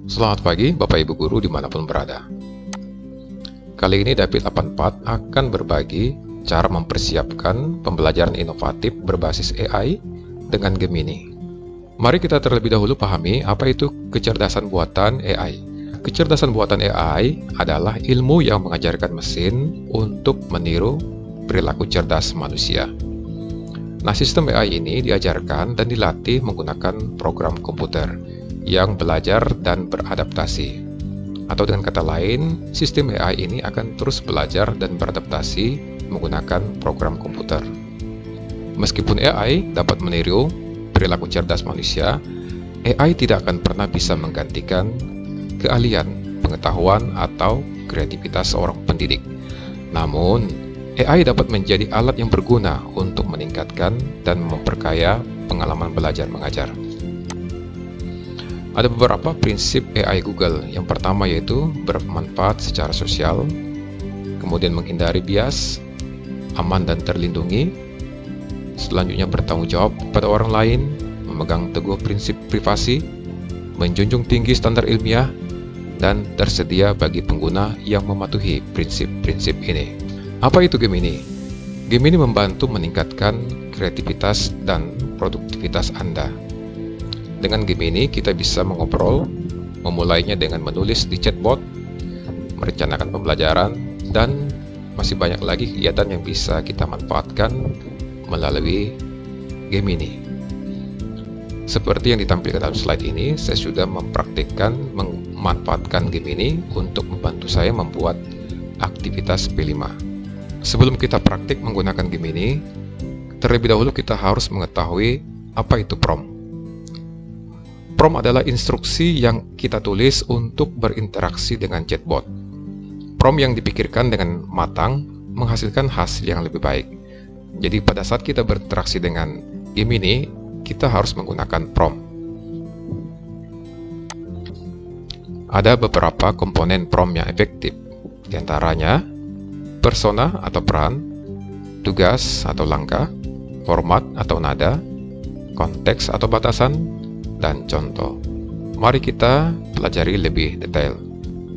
Selamat pagi Bapak Ibu Guru dimanapun berada. Kali ini David 84 akan berbagi cara mempersiapkan pembelajaran inovatif berbasis AI dengan Gemini. Mari kita terlebih dahulu pahami apa itu kecerdasan buatan AI. Kecerdasan buatan AI adalah ilmu yang mengajarkan mesin untuk meniru perilaku cerdas manusia. Nah, sistem AI ini diajarkan dan dilatih menggunakan program komputer yang belajar dan beradaptasi. Atau dengan kata lain, sistem AI ini akan terus belajar dan beradaptasi menggunakan program komputer. Meskipun AI dapat meniru perilaku cerdas manusia, AI tidak akan pernah bisa menggantikan keahlian, pengetahuan, atau kreativitas seorang pendidik. Namun, AI dapat menjadi alat yang berguna untuk meningkatkan dan memperkaya pengalaman belajar mengajar. Ada beberapa prinsip AI Google. Yang pertama yaitu bermanfaat secara sosial, kemudian menghindari bias, aman dan terlindungi, selanjutnya bertanggung jawab pada orang lain, memegang teguh prinsip privasi, menjunjung tinggi standar ilmiah, dan tersedia bagi pengguna yang mematuhi prinsip-prinsip ini. Apa itu Gemini? Gemini membantu meningkatkan kreativitas dan produktivitas Anda. Dengan Gemini, kita bisa mengobrol, memulainya dengan menulis di chatbot, merencanakan pembelajaran, dan masih banyak lagi kegiatan yang bisa kita manfaatkan melalui Gemini. Seperti yang ditampilkan dalam slide ini, saya sudah mempraktikkan memanfaatkan Gemini untuk membantu saya membuat aktivitas P5. Sebelum kita praktik menggunakan Gemini, terlebih dahulu kita harus mengetahui apa itu prompt. Prompt adalah instruksi yang kita tulis untuk berinteraksi dengan chatbot. Prompt yang dipikirkan dengan matang menghasilkan hasil yang lebih baik. Jadi pada saat kita berinteraksi dengan Gemini, kita harus menggunakan prompt. Ada beberapa komponen prompt yang efektif, di antaranya persona atau peran, tugas atau langkah, format atau nada, konteks atau batasan, dan contoh. Mari kita pelajari lebih detail.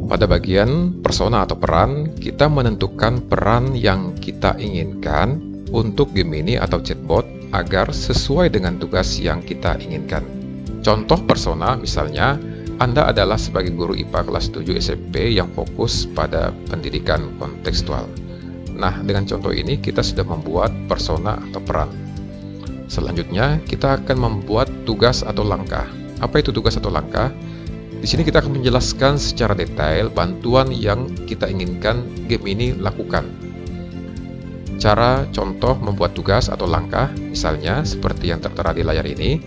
Pada bagian persona atau peran, kita menentukan peran yang kita inginkan untuk Gemini atau chatbot agar sesuai dengan tugas yang kita inginkan. Contoh persona misalnya, Anda adalah sebagai guru IPA kelas 7 SMP yang fokus pada pendidikan kontekstual. Nah, dengan contoh ini kita sudah membuat persona atau peran. Selanjutnya, kita akan membuat tugas atau langkah. Apa itu tugas atau langkah? Di sini kita akan menjelaskan secara detail bantuan yang kita inginkan Gemini lakukan. Cara contoh membuat tugas atau langkah, misalnya seperti yang tertera di layar ini.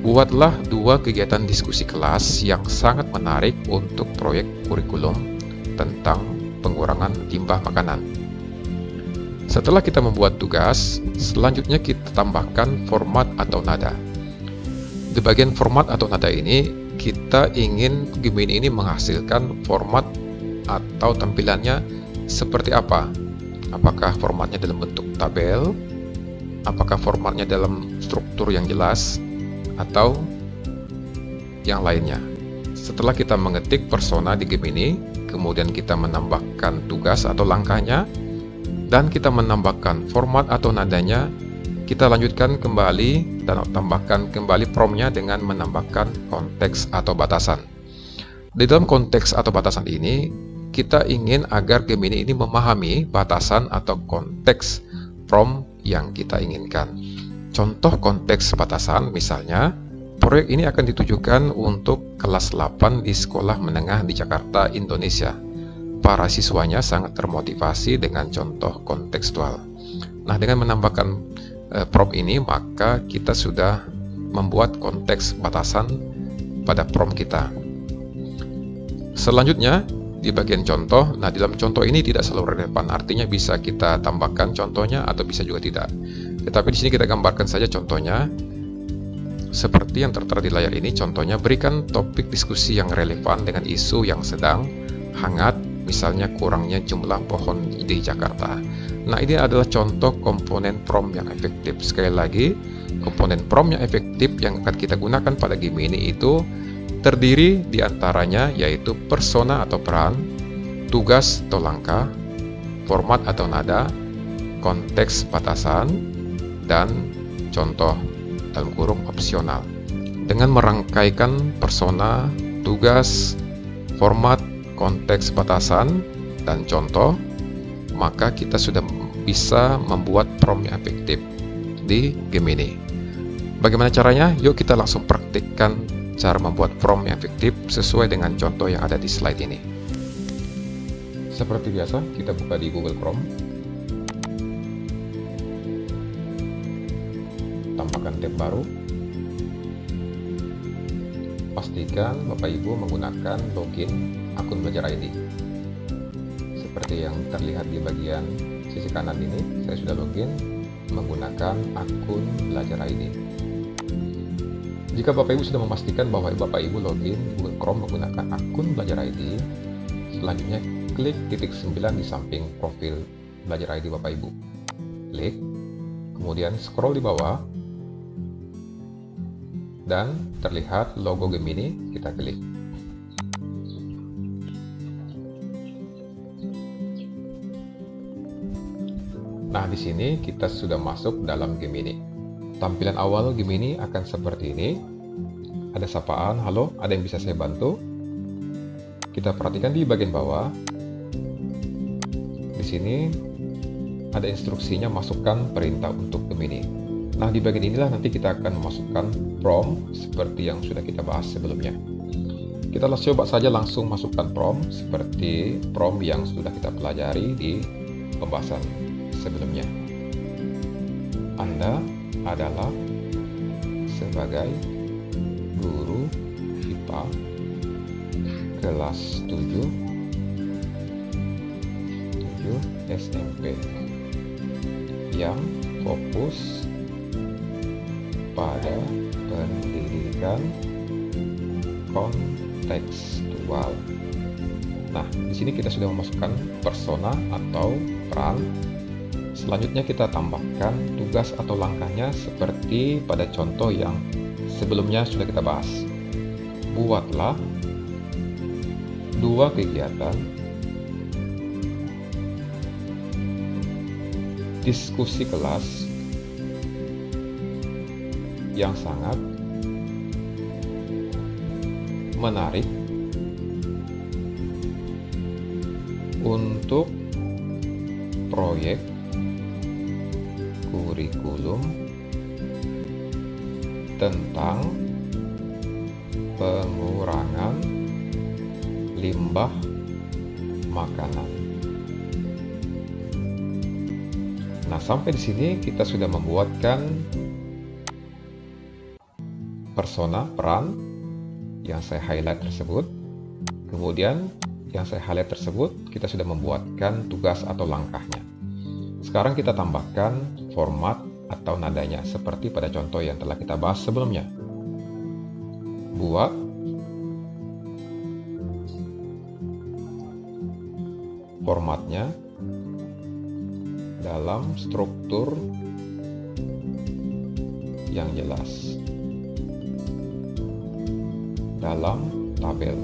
Buatlah 2 kegiatan diskusi kelas yang sangat menarik untuk proyek kurikulum tentang pengurangan limbah makanan. Setelah kita membuat tugas, selanjutnya kita tambahkan format atau nada. Di bagian format atau nada ini, kita ingin Gemini ini menghasilkan format atau tampilannya seperti apa? Apakah formatnya dalam bentuk tabel? Apakah formatnya dalam struktur yang jelas? Atau yang lainnya. Setelah kita mengetik persona di Gemini, kemudian kita menambahkan tugas atau langkahnya, dan kita menambahkan format atau nadanya, kita lanjutkan kembali dan tambahkan kembali promptnya dengan menambahkan konteks atau batasan. Di dalam konteks atau batasan ini, kita ingin agar Gemini ini memahami batasan atau konteks prompt yang kita inginkan. Contoh konteks batasan misalnya, proyek ini akan ditujukan untuk kelas 8 di sekolah menengah di Jakarta, Indonesia. Para siswanya sangat termotivasi dengan contoh kontekstual. Nah, dengan menambahkan prompt ini, maka kita sudah membuat konteks batasan pada prompt kita. Selanjutnya, di bagian contoh, nah di dalam contoh ini tidak selalu relevan, artinya bisa kita tambahkan contohnya atau bisa juga tidak. Tetapi di sini kita gambarkan saja contohnya seperti yang tertera di layar ini. Contohnya, berikan topik diskusi yang relevan dengan isu yang sedang hangat, misalnya kurangnya jumlah pohon di Jakarta. Nah, ini adalah contoh komponen prompt yang efektif. Sekali lagi, komponen prompt yang efektif yang akan kita gunakan pada Gemini itu terdiri di antaranya yaitu persona atau peran, tugas atau langkah, format atau nada, konteks batasan, dan contoh dalam kurung opsional. Dengan merangkaikan persona, tugas, format, konteks batasan, dan contoh, maka kita sudah bisa membuat prompt yang efektif di Gemini. Bagaimana caranya? Yuk kita langsung praktikkan cara membuat prompt yang efektif sesuai dengan contoh yang ada di slide ini. Seperti biasa, kita buka di Google Chrome. Tambahkan tab baru. Pastikan Bapak Ibu menggunakan login akun Belajar ID. Seperti yang terlihat di bagian sisi kanan ini, saya sudah login menggunakan akun Belajar ID. Jika Bapak Ibu sudah memastikan bahwa Bapak Ibu login Google Chrome menggunakan akun Belajar ID, selanjutnya klik titik 9 di samping profil Belajar ID Bapak Ibu. Klik, kemudian scroll di bawah, dan terlihat logo Gemini, kita klik. Nah, di sini kita sudah masuk dalam Gemini. Tampilan awal Gemini akan seperti ini. Ada sapaan, halo, ada yang bisa saya bantu? Kita perhatikan di bagian bawah. Di sini ada instruksinya, masukkan perintah untuk Gemini. Nah, di bagian inilah nanti kita akan memasukkan prompt seperti yang sudah kita bahas sebelumnya. Kita coba saja langsung masukkan prompt seperti prompt yang sudah kita pelajari di pembahasan sebelumnya. Anda adalah sebagai guru IPA kelas 7 SMP yang fokus pada pendidikan kontekstual. Nah, di sini kita sudah memasukkan persona atau peran. Selanjutnya kita tambahkan tugas atau langkahnya seperti pada contoh yang sebelumnya sudah kita bahas. Buatlah 2 kegiatan diskusi kelas yang sangat menarik untuk proyek kurikulum tentang pengurangan limbah makanan. Nah, sampai di sini kita sudah membuatkan persona, peran yang saya highlight tersebut. Kemudian yang saya highlight tersebut kita sudah membuatkan tugas atau langkahnya. Sekarang kita tambahkan format atau nadanya seperti pada contoh yang telah kita bahas sebelumnya. Buat formatnya dalam struktur yang jelas dalam tabel.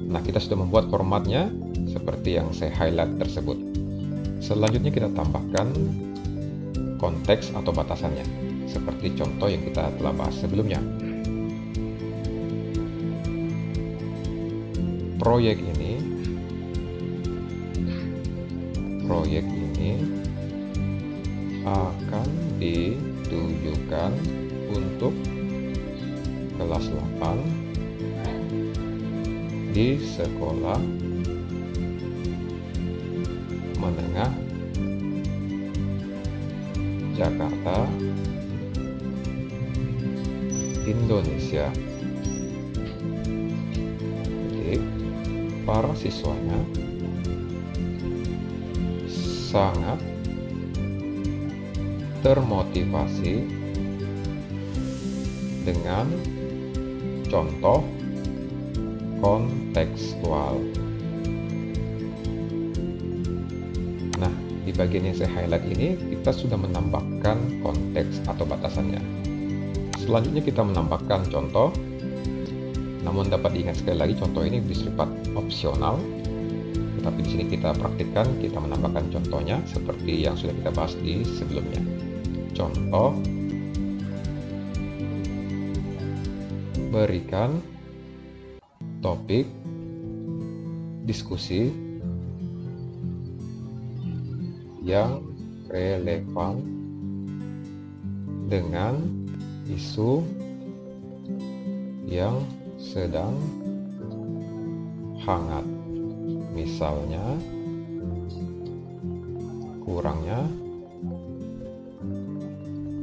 Nah, kita sudah membuat formatnya seperti yang saya highlight tersebut. Selanjutnya kita tambahkan konteks atau batasannya seperti contoh yang kita telah bahas sebelumnya. Proyek ini akan ditujukan untuk kelas 8 di sekolah menengah Jakarta, Indonesia. Jadi, para siswanya sangat termotivasi dengan contoh kontekstual. Nah, di bagian yang saya highlight ini kita sudah menambahkan konteks atau batasannya. Selanjutnya kita menambahkan contoh. Namun dapat diingat sekali lagi, contoh ini bersifat opsional. Tetapi di sini kita praktikkan, kita menambahkan contohnya seperti yang sudah kita bahas di sebelumnya. Contoh, berikan topik diskusi yang relevan dengan isu yang sedang hangat, misalnya kurangnya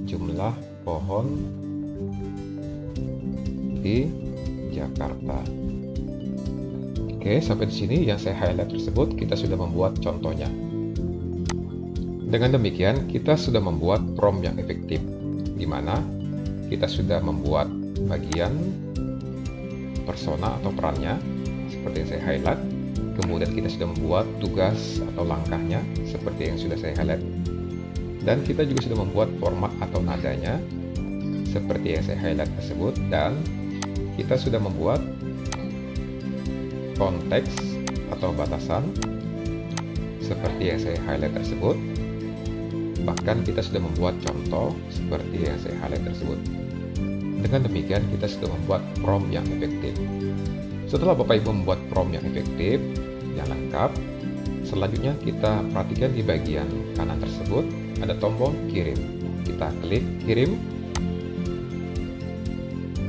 jumlah pohon di Jakarta. Oke, sampai di sini yang saya highlight tersebut kita sudah membuat contohnya. Dengan demikian kita sudah membuat prompt yang efektif, di mana kita sudah membuat bagian persona atau perannya seperti yang saya highlight. Kemudian kita sudah membuat tugas atau langkahnya seperti yang sudah saya highlight. Dan kita juga sudah membuat format atau nadanya seperti yang saya highlight tersebut. Dan kita sudah membuat konteks atau batasan seperti yang saya highlight tersebut. Bahkan kita sudah membuat contoh seperti yang saya highlight tersebut. Dengan demikian kita sudah membuat prompt yang efektif. Setelah Bapak Ibu membuat prompt yang efektif, yang lengkap, selanjutnya kita perhatikan di bagian kanan tersebut ada tombol kirim. Kita klik kirim,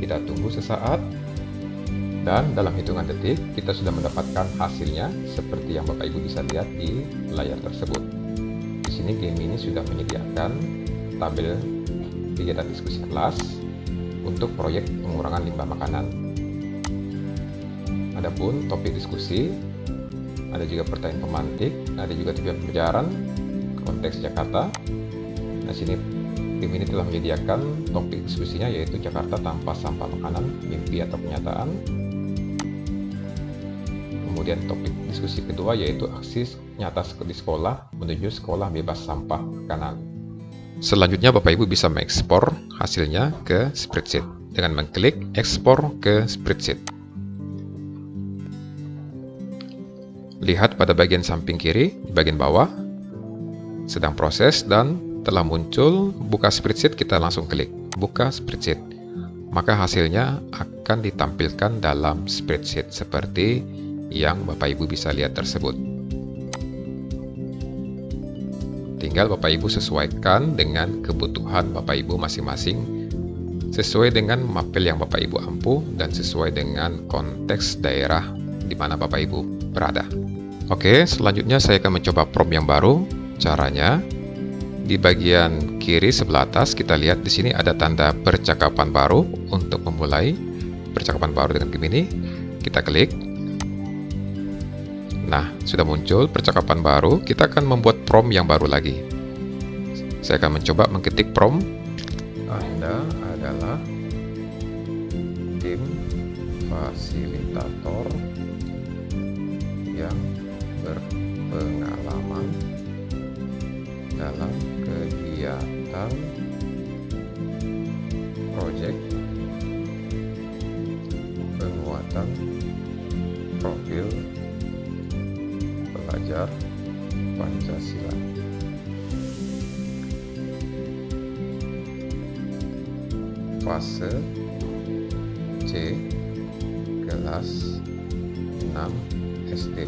kita tunggu sesaat, dan dalam hitungan detik kita sudah mendapatkan hasilnya seperti yang Bapak Ibu bisa lihat di layar tersebut. Di sini game ini sudah menyediakan tabel kegiatan diskusi kelas untuk proyek pengurangan limbah makanan. Adapun topik diskusi, ada juga pertanyaan pemantik, ada juga tujuan pembelajaran, konteks Jakarta. Nah, sini tim ini telah menyediakan topik diskusinya yaitu Jakarta tanpa sampah makanan, mimpi atau kenyataan. Kemudian topik diskusi kedua yaitu aksi nyata di sekolah menuju sekolah bebas sampah makanan. Selanjutnya Bapak Ibu bisa mengekspor hasilnya ke spreadsheet dengan mengklik ekspor ke spreadsheet. Lihat pada bagian samping kiri, di bagian bawah, sedang proses dan telah muncul buka spreadsheet, kita langsung klik buka spreadsheet. Maka hasilnya akan ditampilkan dalam spreadsheet seperti yang Bapak Ibu bisa lihat tersebut. Tinggal Bapak Ibu sesuaikan dengan kebutuhan Bapak Ibu masing-masing, sesuai dengan mapel yang Bapak Ibu ampuh dan sesuai dengan konteks daerah di mana Bapak Ibu berada. Oke, selanjutnya saya akan mencoba prompt yang baru. Caranya, di bagian kiri sebelah atas kita lihat di sini ada tanda percakapan baru. Untuk memulai percakapan baru dengan game ini, kita klik. Nah, sudah muncul percakapan baru. Kita akan membuat prompt yang baru lagi. Saya akan mencoba mengetik prompt. Anda adalah tim fasilitator yang berpengalaman dalam kegiatan proyek penguatan profil pelajar Pancasila. Fase C, kelas 6 SD.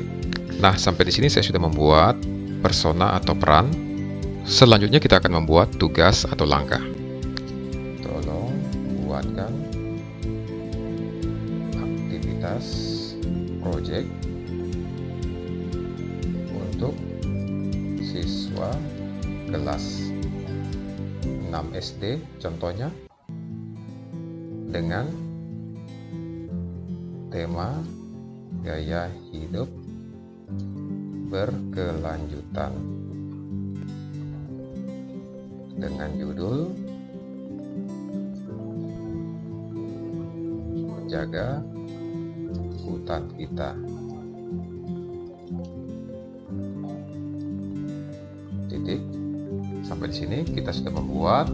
Nah, sampai di sini saya sudah membuat persona atau peran. Selanjutnya kita akan membuat tugas atau langkah. Tolong buatkan aktivitas proyek untuk siswa kelas 6 SD contohnya dengan tema gaya hidup berkelanjutan dengan judul Menjaga Hutan Kita. Titik. Sampai di sini kita sudah membuat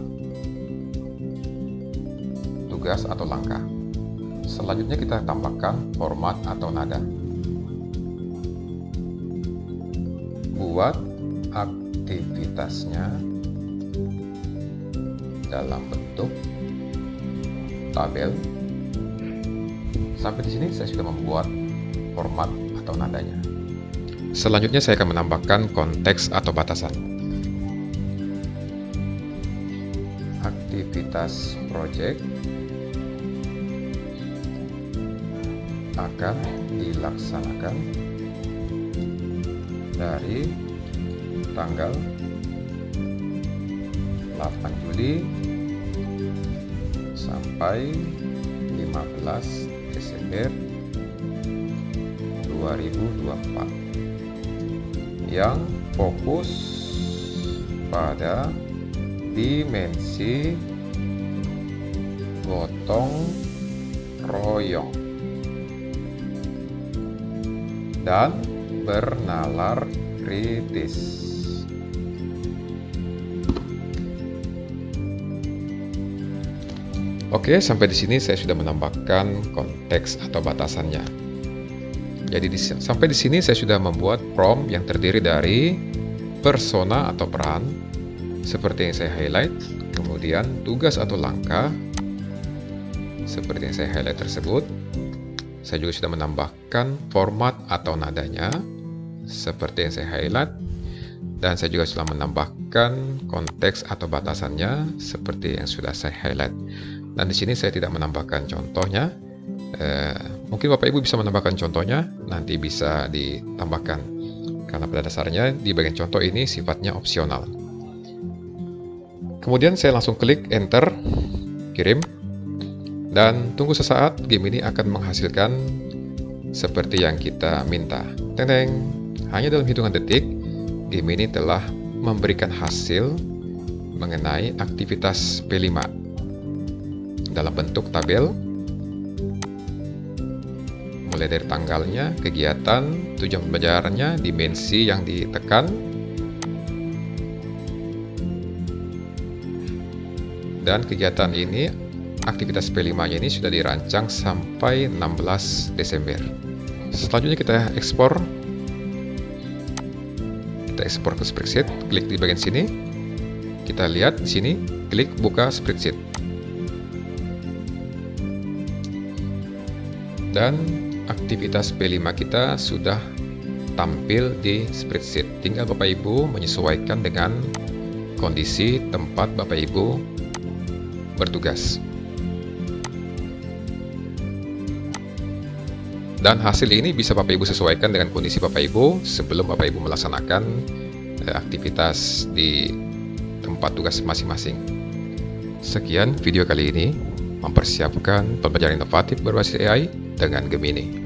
tugas atau langkah. Selanjutnya kita tambahkan format atau nada. Buat aktivitasnya dalam bentuk tabel. Sampai di sini saya sudah membuat format atau nadanya. Selanjutnya saya akan menambahkan konteks atau batasan. Aktivitas proyek akan dilaksanakan dari tanggal 8 Juli sampai 15 Desember 2024 yang fokus pada dimensi gotong royong dan bernalar kritis. Oke, sampai di sini saya sudah menambahkan konteks atau batasannya. Jadi sampai di sini saya sudah membuat prompt yang terdiri dari persona atau peran, seperti yang saya highlight, kemudian tugas atau langkah, seperti yang saya highlight tersebut. Saya juga sudah menambahkan format atau nadanya, seperti yang saya highlight, dan saya juga sudah menambahkan konteks atau batasannya, seperti yang sudah saya highlight. Dan di sini saya tidak menambahkan contohnya. Mungkin Bapak Ibu bisa menambahkan contohnya, nanti bisa ditambahkan. Karena pada dasarnya di bagian contoh ini sifatnya opsional. Kemudian saya langsung klik enter, kirim, dan tunggu sesaat game ini akan menghasilkan seperti yang kita minta. Teng-teng, hanya dalam hitungan detik, game ini telah memberikan hasil mengenai aktivitas P5 dalam bentuk tabel, mulai dari tanggalnya, kegiatan, tujuan pembelajarannya, dimensi yang ditekan, dan kegiatan ini, aktivitas P5-nya ini sudah dirancang sampai 16 Desember. Selanjutnya kita ekspor. Kita ekspor ke spreadsheet, klik di bagian sini. Kita lihat di sini, klik buka spreadsheet. Dan aktivitas P5 kita sudah tampil di spreadsheet. Tinggal Bapak Ibu menyesuaikan dengan kondisi tempat Bapak Ibu bertugas. Dan hasil ini bisa Bapak Ibu sesuaikan dengan kondisi Bapak Ibu sebelum Bapak Ibu melaksanakan aktivitas di tempat tugas masing-masing. Sekian video kali ini, mempersiapkan pembelajaran inovatif berbasis AI dengan Gemini.